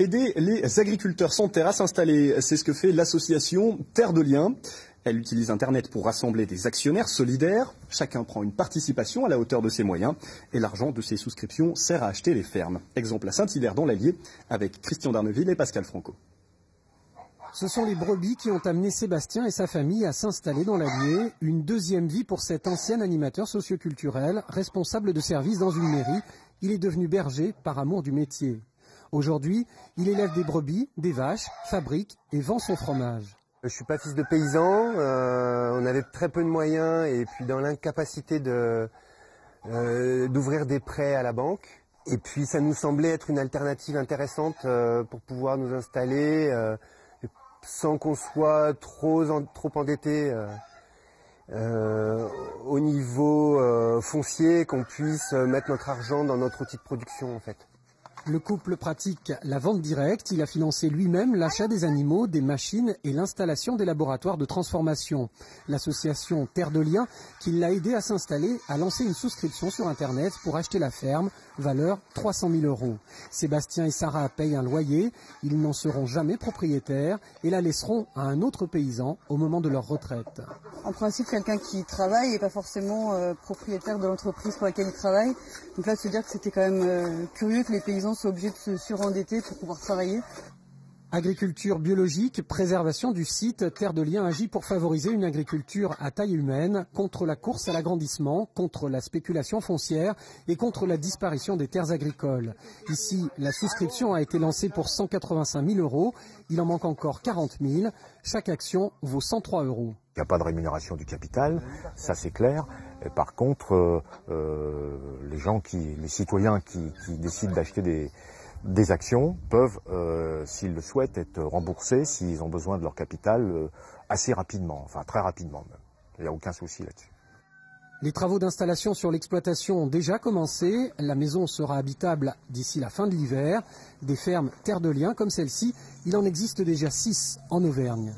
Aider les agriculteurs sans terre à s'installer, c'est ce que fait l'association Terre de Liens. Elle utilise Internet pour rassembler des actionnaires solidaires. Chacun prend une participation à la hauteur de ses moyens. Et l'argent de ses souscriptions sert à acheter les fermes. Exemple à Saint-Hilaire dans l'Allier avec Christian Darneville et Pascal Franco. Ce sont les brebis qui ont amené Sébastien et sa famille à s'installer dans l'Allier. Une deuxième vie pour cet ancien animateur socioculturel, responsable de service dans une mairie. Il est devenu berger par amour du métier. Aujourd'hui, il élève des brebis, des vaches, fabrique et vend son fromage. Je suis pas fils de paysan, on avait très peu de moyens et puis dans l'incapacité d'ouvrir des prêts à la banque. Et puis ça nous semblait être une alternative intéressante pour pouvoir nous installer sans qu'on soit trop endetté au niveau foncier, qu'on puisse mettre notre argent dans notre outil de production en fait. Le couple pratique la vente directe. Il a financé lui-même l'achat des animaux, des machines et l'installation des laboratoires de transformation. L'association Terre de Liens, qui l'a aidé à s'installer, a lancé une souscription sur Internet pour acheter la ferme, valeur 300 000 €. Sébastien et Sarah payent un loyer. Ils n'en seront jamais propriétaires et la laisseront à un autre paysan au moment de leur retraite. En principe, quelqu'un qui travaille n'est pas forcément propriétaire de l'entreprise pour laquelle il travaille. Donc là, se dire que c'était quand même curieux que les paysans soient obligés de se surendetter pour pouvoir travailler. Agriculture biologique, préservation du site, Terre de Liens agit pour favoriser une agriculture à taille humaine, contre la course à l'agrandissement, contre la spéculation foncière et contre la disparition des terres agricoles. Ici, la souscription a été lancée pour 185 000 €. Il en manque encore 40 000. Chaque action vaut 103 €. Il n'y a pas de rémunération du capital, ça c'est clair. Et par contre, les citoyens qui décident d'acheter des actions peuvent, s'ils le souhaitent, être remboursés s'ils ont besoin de leur capital assez rapidement, enfin très rapidement même. Il n'y a aucun souci là-dessus. Les travaux d'installation sur l'exploitation ont déjà commencé. La maison sera habitable d'ici la fin de l'hiver. Des fermes Terre de Liens comme celle-ci, il en existe déjà 6 en Auvergne.